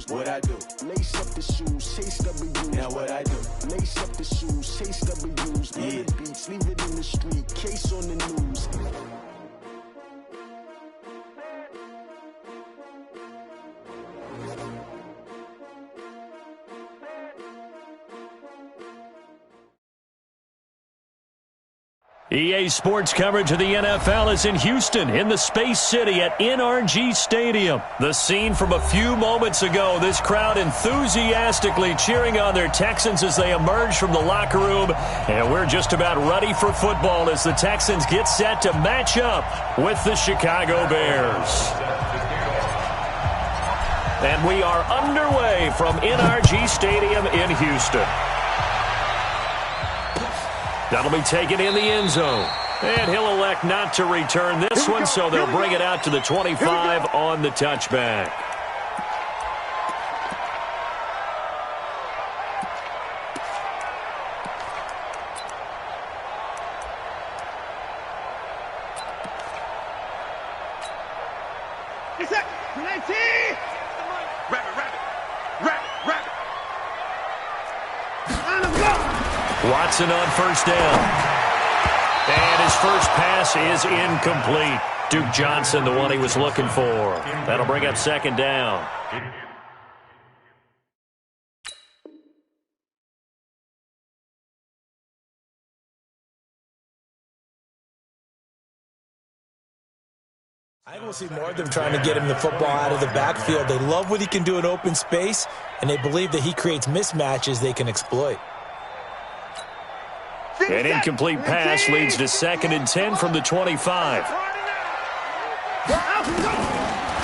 What I do? Lace up the shoes, chase W's. Now what I do? Lace up the shoes, chase W's. Yeah. Beats, leave it in the street, case on the news. EA Sports coverage of the NFL is in Houston, in the Space City at NRG Stadium. The scene from a few moments ago, this crowd enthusiastically cheering on their Texans as they emerge from the locker room. And we're just about ready for football as the Texans get set to match up with the Chicago Bears. And we are underway from NRG Stadium in Houston. That'll be taken in the end zone. And he'll elect not to return this one, so they'll bring it out to the 25 on the touchback. Watson on first down. And his first pass is incomplete. Duke Johnson, the one he was looking for. That'll bring up second down. I think we'll see more of them trying to get him the football out of the backfield. They love what he can do in open space, and they believe that he creates mismatches they can exploit. An incomplete pass leads to 2nd and 10 from the 25.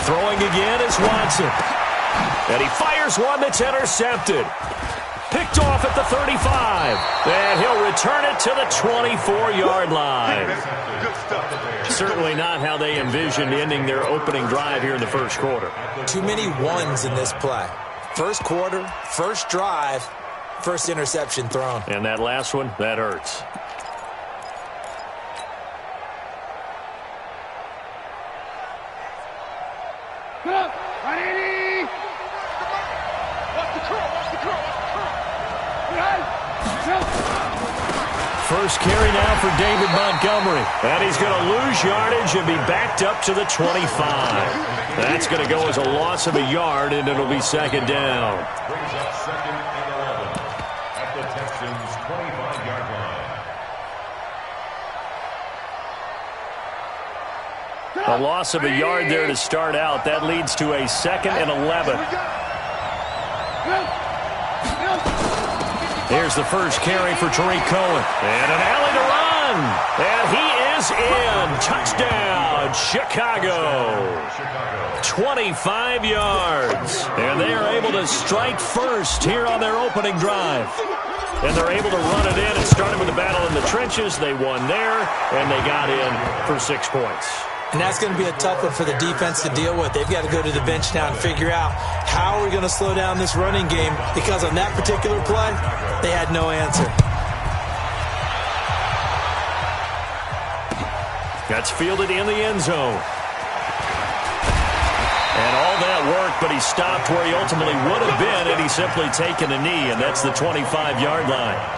Throwing again is Watson. And he fires one that's intercepted. Picked off at the 35. And he'll return it to the 24-yard line. Certainly not how they envisioned ending their opening drive here in the first quarter. Too many ones in this play. First quarter, first drive, first interception thrown. And that last one, that hurts. First carry now for David Montgomery. And he's going to lose yardage and be backed up to the 25. That's going to go as a loss of a yard, and it'll be second down. Brings up 2nd and 11 at the Texans' 25-yard line. A loss of a yard there to start out. That leads to a 2nd and 11. Here's the first carry for Tariq Cohen. And an alley to run. And he is in. Touchdown, Chicago. 25 yards. And they are able to strike first here on their opening drive. And they're able to run it in and start with the battle in the trenches. They won there, and they got in for 6 points. And that's going to be a tough one for the defense to deal with. They've got to go to the bench now and figure out how are we going to slow down this running game, because on that particular play, they had no answer. That's fielded in the end zone. And all that work, but he stopped where he ultimately would have been, and he's simply taken a knee, and that's the 25-yard line.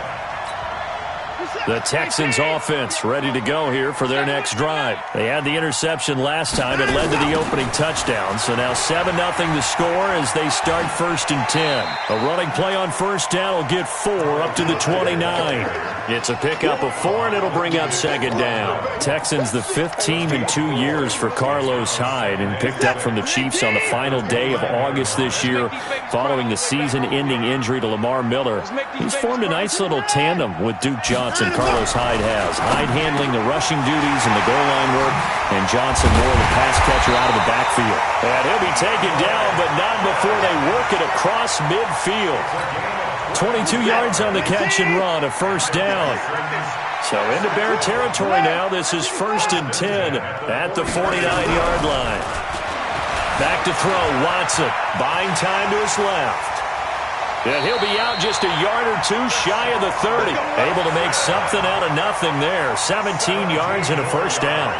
The Texans offense ready to go here for their next drive. They had the interception last time. It led to the opening touchdown. So now 7-0 the score as they start 1st and 10. A running play on first down will get 4 up to the 29. It's a pickup of 4, and it'll bring up second down. Texans the 5th team in 2 years for Carlos Hyde, and picked up from the Chiefs on the final day of August this year following the season-ending injury to Lamar Miller. He's formed a nice little tandem with Duke Johnson. Carlos Hyde has. Hyde handling the rushing duties and the goal line work, and Johnson more the pass catcher out of the backfield. And he'll be taken down, but not before they work it across midfield. 22 yards on the catch and run, a first down. So into Bear territory now. This is 1st and 10 at the 49-yard line. Back to throw, Watson, buying time to his left. And he'll be out just a yard or two shy of the 30. Able to make something out of nothing there. 17 yards and a first down.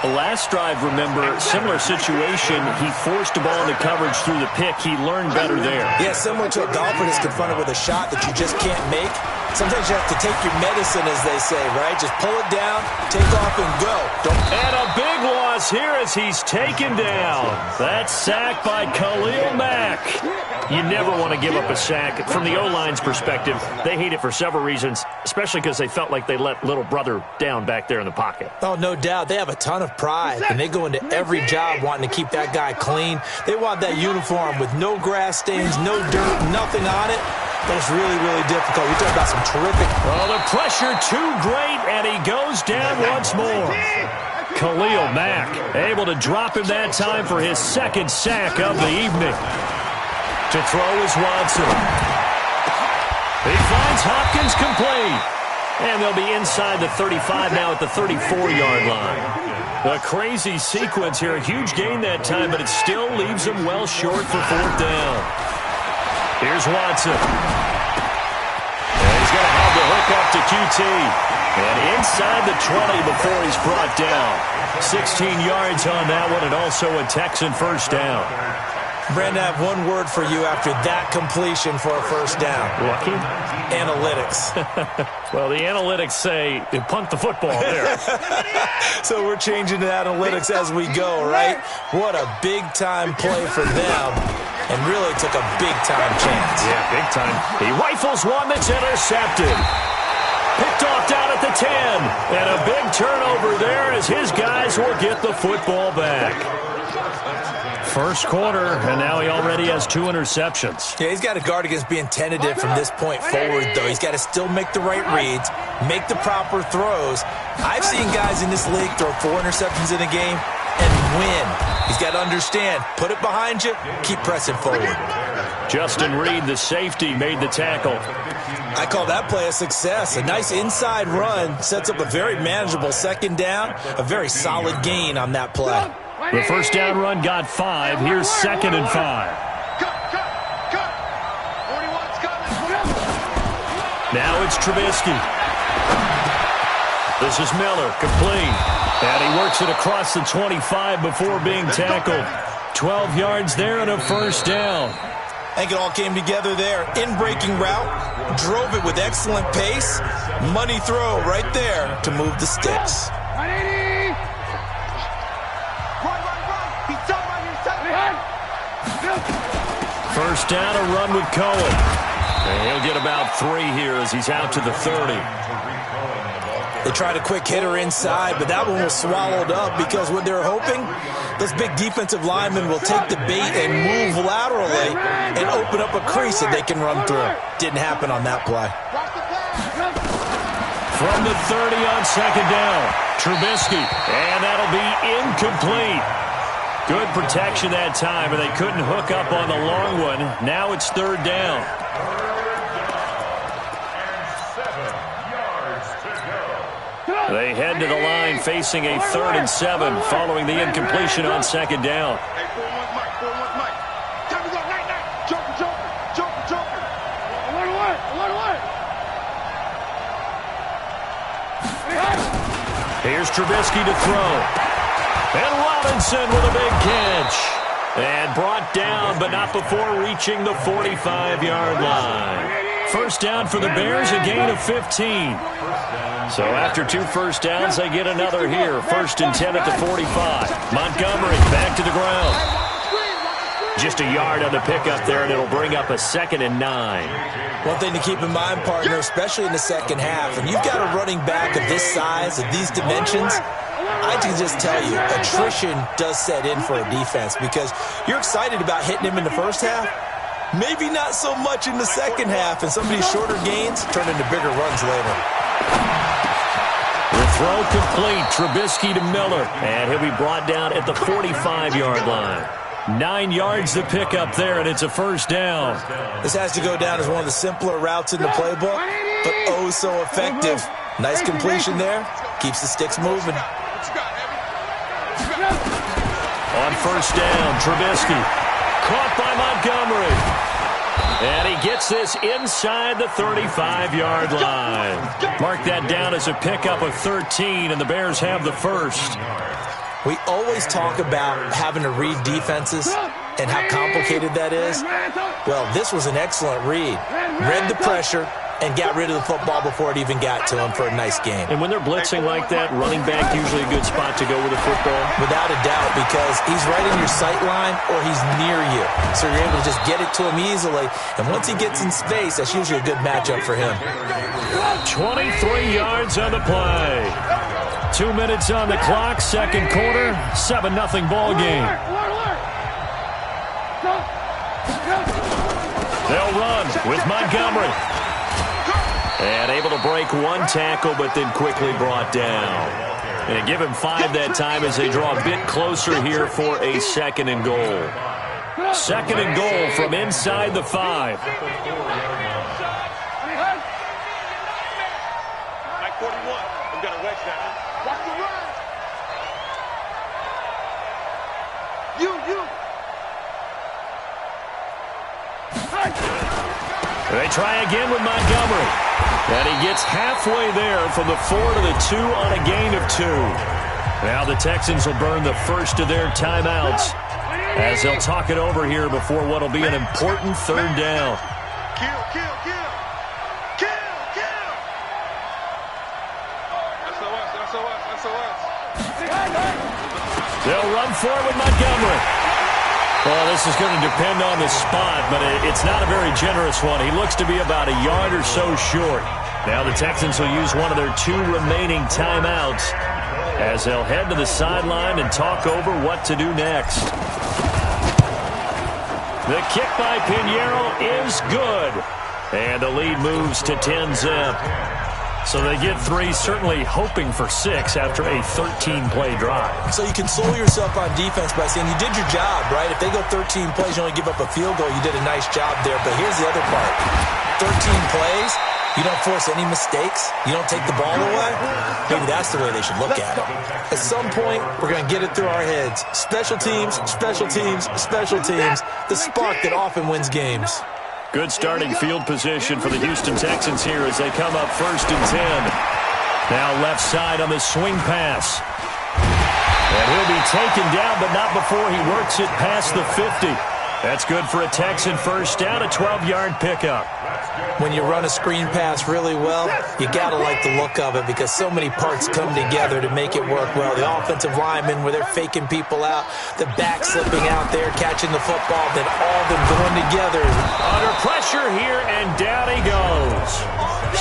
The last drive, remember, similar situation. He forced the ball into coverage through the pick. He learned better there. Yeah, similar to a golfer that's confronted with a shot that you just can't make. Sometimes you have to take your medicine, as they say, right? Just pull it down, take off, and go. And a big loss here as he's taken down. That's sacked by Khalil Mack. You never want to give up a sack. From the O-line's perspective, they hate it for several reasons, especially because they felt like they let little brother down back there in the pocket. Oh, no doubt. They have a ton of pride, and they go into every job wanting to keep that guy clean. They want that uniform with no grass stains, no dirt, nothing on it. But it's really, really difficult. We talk about some terrific... Well, the pressure too great, and he goes down once more. Khalil Mack able to drop him that time for his second sack of the evening. To throw is Watson. He finds Hopkins complete. And they'll be inside the 35 now at the 34-yard line. A crazy sequence here. A huge gain that time, but it still leaves him well short for fourth down. Here's Watson. And he's going to have the hook up to QT. And inside the 20 before he's brought down. 16 yards on that one, and also a Texan first down. Brandon, I have one word for you after that completion for a first down. Lucky? Analytics. Well, the analytics say punt the football there. So we're changing to analytics as we go, right? What a big-time play for them. And really took a big-time chance. Yeah, big time. He rifles one that's intercepted. Picked off down at the 10. And a big turnover there as his guys will get the football back. First quarter, and now he already has 2 interceptions. Yeah, he's got to guard against being tentative from this point forward, though. He's got to still make the right reads, make the proper throws. I've seen guys in this league throw 4 interceptions in a game and win. He's got to understand, put it behind you, keep pressing forward. Justin Reed, the safety, made the tackle. I call that play a success. A nice inside run sets up a very manageable second down, a very solid gain on that play. The first down run got 5. Here's 2nd and 5. Now it's Trubisky. This is Miller, complete. And he works it across the 25 before being tackled. 12 yards there and a first down. I think it all came together there. In-breaking route, drove it with excellent pace. Money throw right there to move the sticks. First down, a run with Cohen. And he'll get about 3 here as he's out to the 30. They tried a quick hitter inside, but that one was swallowed up because what they're hoping, those big defensive linemen will take the bait and move laterally and open up a crease that they can run through. Didn't happen on that play. From the 30 on second down, Trubisky, and that'll be incomplete. Good protection that time, but they couldn't hook up on the long one. Now it's third down. They head to the line facing a 3rd and 7 following the incompletion on second down. Here's Trubisky to throw. And Robinson with a big catch. And brought down, but not before reaching the 45-yard line. First down for the Bears, a gain of 15. So after 2 first downs, they get another here. 1st and 10 at the 45. Montgomery back to the ground. Just a yard on the pickup there, and it'll bring up a 2nd and 9. One thing to keep in mind, partner, especially in the second half, and you've got a running back of this size, of these dimensions, I can just tell you, attrition does set in for a defense because you're excited about hitting him in the first half. Maybe not so much in the second half, and some of these shorter gains turn into bigger runs later. The throw complete. Trubisky to Miller, and he'll be brought down at the 45-yard line. 9 yards to pick up there, and it's a first down. This has to go down as one of the simpler routes in the playbook, but oh so effective. Nice completion there. Keeps the sticks moving. On first down, Trubisky. Caught by Montgomery. And he gets this inside the 35-yard line. Mark that down as a pickup of 13, and the Bears have the first. We always talk about having to read defenses and how complicated that is. Well, this was an excellent read. Read the pressure and got rid of the football before it even got to him for a nice game. And when they're blitzing like that, running back usually a good spot to go with the football? Without a doubt, because he's right in your sight line or he's near you. So you're able to just get it to him easily. And once he gets in space, that's usually a good matchup for him. 23 yards on the play. 2 minutes on the clock, second quarter, 7-0 ball game. They'll run with Montgomery. And able to break one tackle, but then quickly brought down. And give him 5 that time as they draw a bit closer here for a second and goal. Second and goal from inside the 5. Mike 41. I'm going to wedge that. Watch the run. They try again with Montgomery. And he gets halfway there from the 4 to the 2 on a gain of 2. Now the Texans will burn the first of their timeouts as they'll talk it over here before what will be an important third down. Kill. That's us. They'll run for it with Montgomery. Well, this is going to depend on the spot, but it's not a very generous one. He looks to be about a yard or so short. Now the Texans will use one of their 2 remaining timeouts as they'll head to the sideline and talk over what to do next. The kick by Pinheiro is good. And the lead moves to 10-zip. So they get 3, certainly hoping for 6 after a 13-play drive. So you console yourself on defense by saying you did your job, right? If they go 13 plays, you only give up a field goal, you did a nice job there. But here's the other part. 13 plays, you don't force any mistakes, you don't take the ball away. Maybe that's the way they should look at it. At some point, we're going to get it through our heads. Special teams, the spark that often wins games. Good starting field position for the Houston Texans here as they come up 1st and 10. Now left side on the swing pass. And he'll be taken down, but not before he works it past the 50. That's good for a Texan first down, a 12-yard pickup. When you run a screen pass really well, you got to like the look of it because so many parts come together to make it work well. The offensive linemen, where they're faking people out, the back slipping out there, catching the football, then all of them going together. Under pressure here, and down he goes.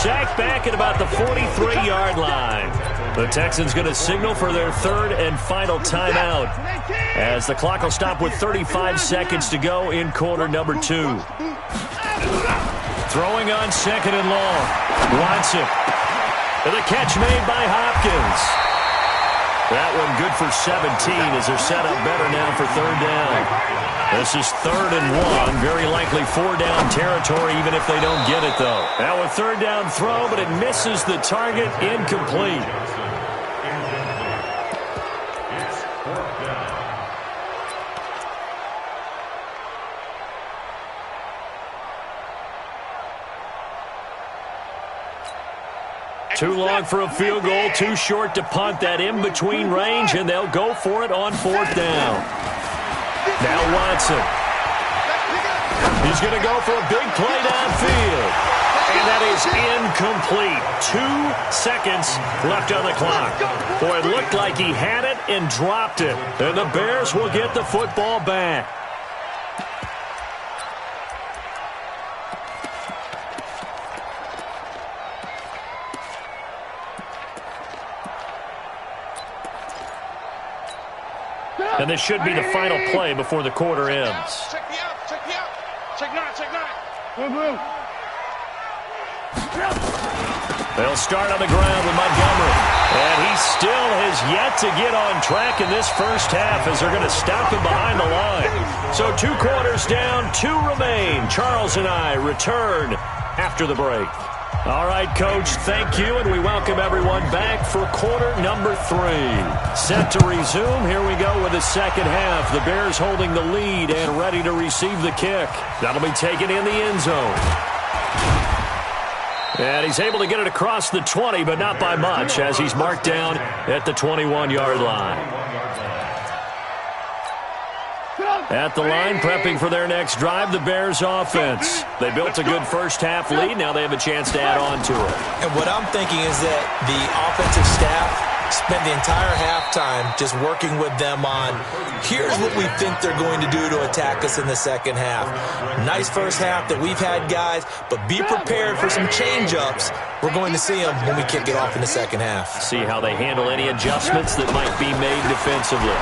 Sacked back at about the 43-yard line. The Texans going to signal for their 3rd and final timeout as the clock will stop with 35 seconds to go in quarter number 2. Throwing on 2nd and long. Watson. And the catch made by Hopkins. That one good for 17 as they're set up better now for 3rd down. This is 3rd and 1. Very likely 4-down territory even if they don't get it, though. Now a 3rd down throw, but it misses the target. Incomplete. Too long for a field goal, too short to punt. That in-between range, and they'll go for it on 4th down. Now Watson. He's going to go for a big play downfield. And that is incomplete. 2 seconds left on the clock. Boy, it looked like he had it and dropped it. And the Bears will get the football back. And this should be the final play before the quarter ends. Check me out. Check 9. They'll start on the ground with Montgomery. And he still has yet to get on track in this first half as they're going to stop him behind the line. So 2 quarters down, 2 remain. Charles and I return after the break. All right, Coach, thank you, and we welcome everyone back for quarter number 3. Set to resume. Here we go with the second half. The Bears holding the lead and ready to receive the kick. That'll be taken in the end zone. And he's able to get it across the 20, but not by much, as he's marked down at the 21-yard line. At the line, prepping for their next drive, the Bears offense. They built a good first-half lead. Now they have a chance to add on to it. And what I'm thinking is that the offensive staff spent the entire halftime just working with them on, here's what we think they're going to do to attack us in the second half. Nice first half that we've had, guys, but be prepared for some change-ups. We're going to see them when we kick it off in the second half. See how they handle any adjustments that might be made defensively.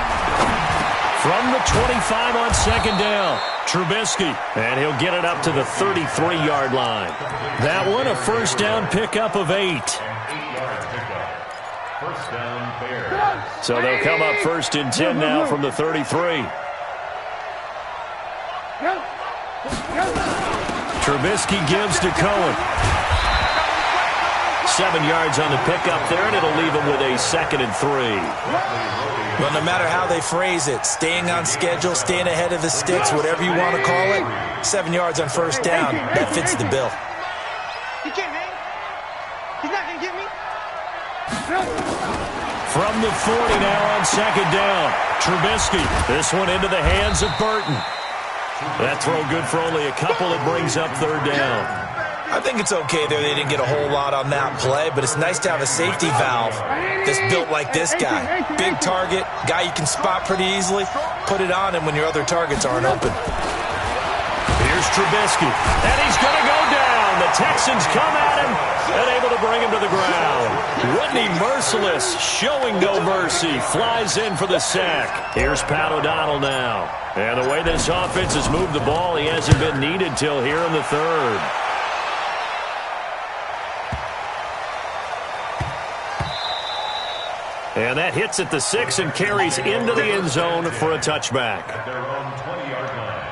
From the 25 on second down, Trubisky, and he'll get it up to the 33-yard line. That one, a first down pickup of 8. First down, Bears. So they'll come up first and 10 now from the 33. Trubisky gives to Cohen. 7 yards on the pickup there, and it'll leave him with a 2nd and 3. Well, no matter how they phrase it, staying on schedule, staying ahead of the sticks, whatever you want to call it, 7 yards on first down, that fits the bill. He can't hang. He's not going to get me. From the 40 now on second down, Trubisky. This one into the hands of Burton. That throw good for only a couple. It brings up third down. I think it's okay there. They didn't get a whole lot on that play, but it's nice to have a safety valve that's built like this guy. Big target, guy you can spot pretty easily. Put it on him when your other targets aren't open. Here's Trubisky, and he's going to go down. The Texans come at him and able to bring him to the ground. Whitney Merciless, showing no mercy, flies in for the sack. Here's Pat O'Donnell now. And the way this offense has moved the ball, he hasn't been needed till here in the third. And that hits at the 6 and carries into the end zone for a touchback. At their own 20-yard line.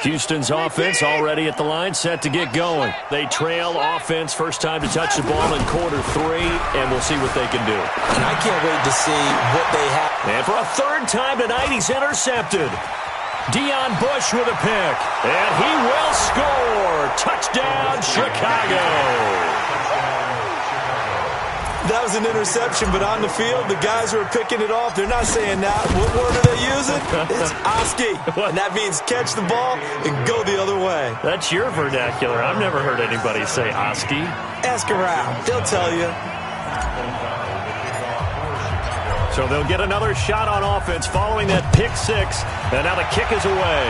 Houston's offense already at the line, set to get going. They trail offense, first time to touch the ball in quarter 3, and we'll see what they can do. And I can't wait to see what they have. And for a third time tonight, he's intercepted. Deion Bush with a pick, and he will score. Touchdown, Chicago. That was an interception, but on the field, the guys who are picking it off, they're not saying that. What word are they using? It's Oski, and that means catch the ball and go the other way. That's your vernacular. I've never heard anybody say Oski. Ask around. They'll tell you. So they'll get another shot on offense following that pick 6, and now the kick is away.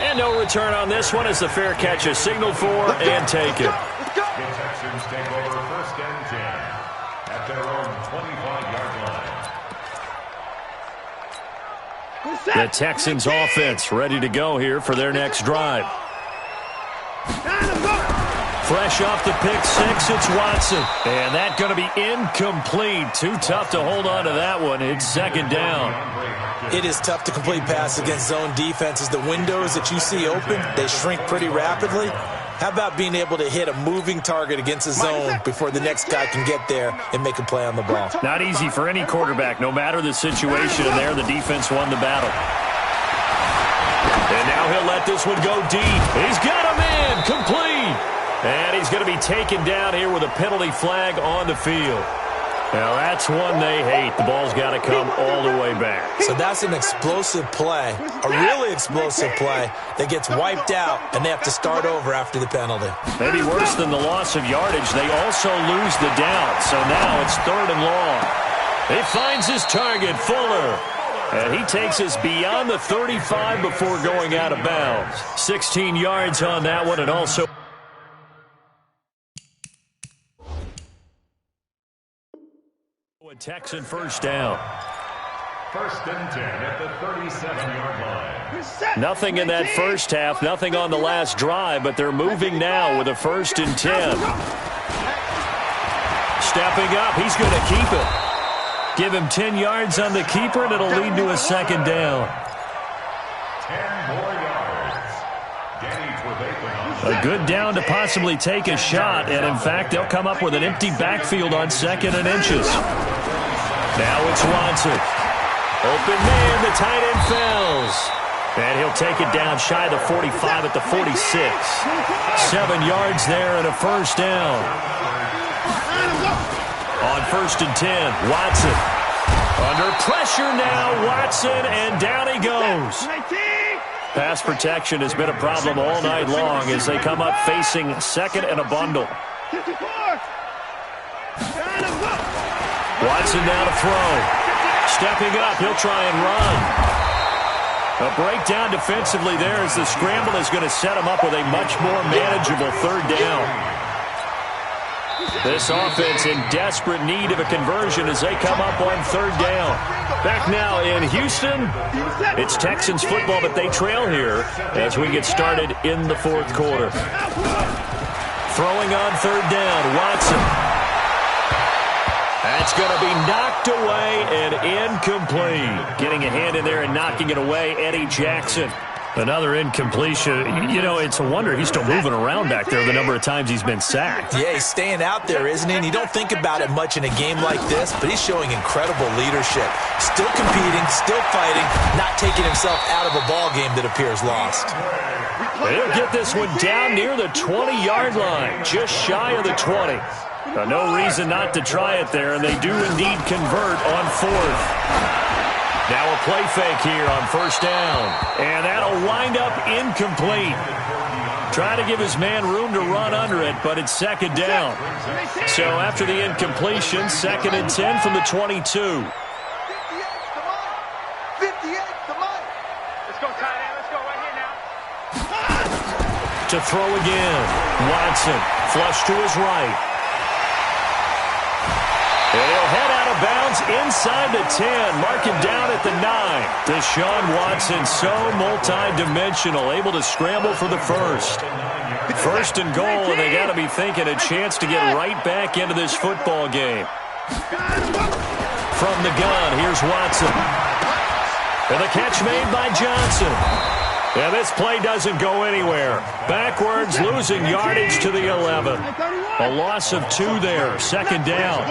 And no return on this one as the fair catch is signaled for and taken. The Texans take over first and 10 at their own 25-yard line. The Texans offense ready to go here for their next drive. Fresh off the pick 6, it's Watson. And that going to be incomplete. Too tough to hold on to that one. It's second down. It is tough to complete pass against zone defenses. The windows that you see open, they shrink pretty rapidly. How about being able to hit a moving target against a zone before the next guy can get there and make a play on the ball? Not easy for any quarterback, no matter the situation. And there, the defense won the battle. And now he'll let this one go deep. He's got him in, complete. And he's going to be taken down here with a penalty flag on the field. Now, that's one they hate. The ball's got to come all the way back. So that's an explosive play, a really explosive play that gets wiped out, and they have to start over after the penalty. Maybe worse than the loss of yardage, they also lose the down. So now it's third and long. He finds his target, Fuller. And he takes us beyond the 35 before going out of bounds. 16 yards on that one, and also... Texan first down. First and 10 at the 37-yard line. Nothing in that first half, nothing on the last drive, but they're moving now with a first and 10. Stepping up, he's going to keep it. Give him 10 yards on the keeper, and it'll lead to a second down. 10 more yards. A good down to possibly take a shot, and in fact, they'll come up with an empty backfield on 2nd and inches. Now it's Watson. Open man, the tight end falls. And he'll take it down shy of the 45 at the 46. 7 yards there and a first down. On 1st and 10, Watson. Under pressure now, Watson, and down he goes. Pass protection has been a problem all night long as they come up facing 2nd and a bundle. Watson now to throw. Stepping up, he'll try and run. A breakdown defensively there as the scramble is going to set him up with a much more manageable 3rd down. This offense in desperate need of a conversion as they come up on 3rd down. Back now in Houston, it's Texans football, but they trail here as we get started in the 4th quarter. Throwing on 3rd down, Watson. That's going to be knocked away and incomplete. Getting a hand in there and knocking it away, Eddie Jackson. Another incompletion. You know, it's a wonder he's still moving around back there the number of times he's been sacked. Yeah, he's staying out there, isn't he? And you don't think about it much in a game like this, but he's showing incredible leadership. Still competing, still fighting, not taking himself out of a ball game that appears lost. They'll get this one down near the 20-yard line, just shy of the 20. No reason not to try it there, and they do indeed convert on 4th. Now a play fake here on 1st down, and that'll wind up incomplete. Trying to give his man room to run under it, but it's 2nd down. So after the incompletion, 2nd and 10 from the 22. 58's the money. Let's go, tight end. Let's go right here now. To throw again, Watson, flush to his right. And he'll head out of bounds inside the 10, marking down at the 9. Deshaun Watson, so multi-dimensional, able to scramble for the 1st. 1st and goal, and they got to be thinking a chance to get right back into this football game. From the gun, here's Watson. And the catch made by Johnson. And this play doesn't go anywhere. Backwards, losing yardage to the 11. A loss of 2 there, 2nd down.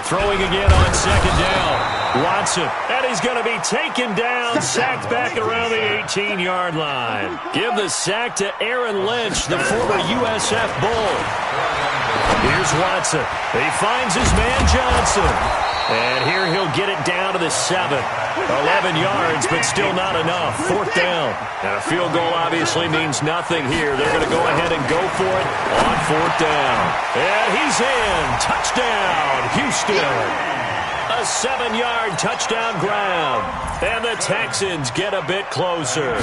Throwing again on 2nd down. Watson, and he's going to be taken down, sacked back around the 18-yard line. Give the sack to Aaron Lynch, the former USF Bull. Here's Watson. He finds his man Johnson. And here he'll get it down to the 7. 11 yards, but still not enough. 4th down. And a field goal obviously means nothing here. They're going to go ahead and go for it on 4th down. And he's in. Touchdown, Houston. A 7-yard touchdown grab. And the Texans get a bit closer.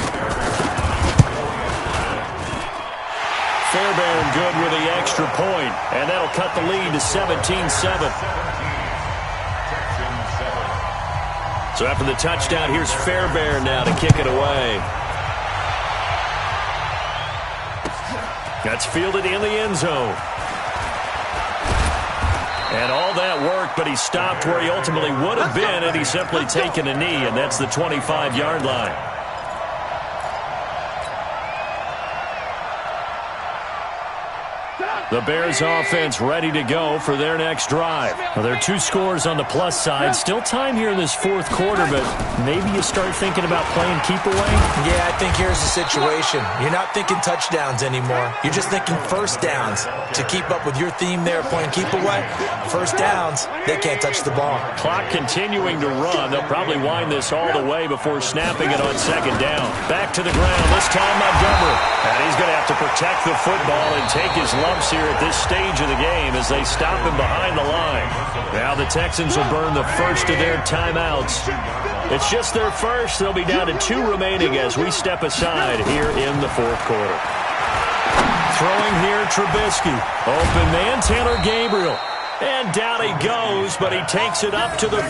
Fairbairn good with the extra point, and that'll cut the lead to 17-7. So after the touchdown, here's Fairbairn now to kick it away. That's fielded in the end zone. And all that work, but he stopped where he ultimately would have been had he simply taken a knee, and that's the 25-yard line. The Bears offense ready to go for their next drive. Well, there are 2 scores on the plus side. Still time here in this 4th quarter, but maybe you start thinking about playing keep away? Yeah, I think here's the situation. You're not thinking touchdowns anymore. You're just thinking 1st downs. To keep up with your theme there, playing keep away, 1st downs, they can't touch the ball. Clock continuing to run. They'll probably wind this all the way before snapping it on 2nd down. Back to the ground, this time Montgomery. And he's going to have to protect the football and take his lumps here at this stage of the game as they stop him behind the line. Now the Texans will burn the first of their timeouts. It's just their first. They'll be down to 2 remaining as we step aside here in the 4th quarter. Throwing here, Trubisky. Open man, Taylor Gabriel. And down he goes, but he takes it up to the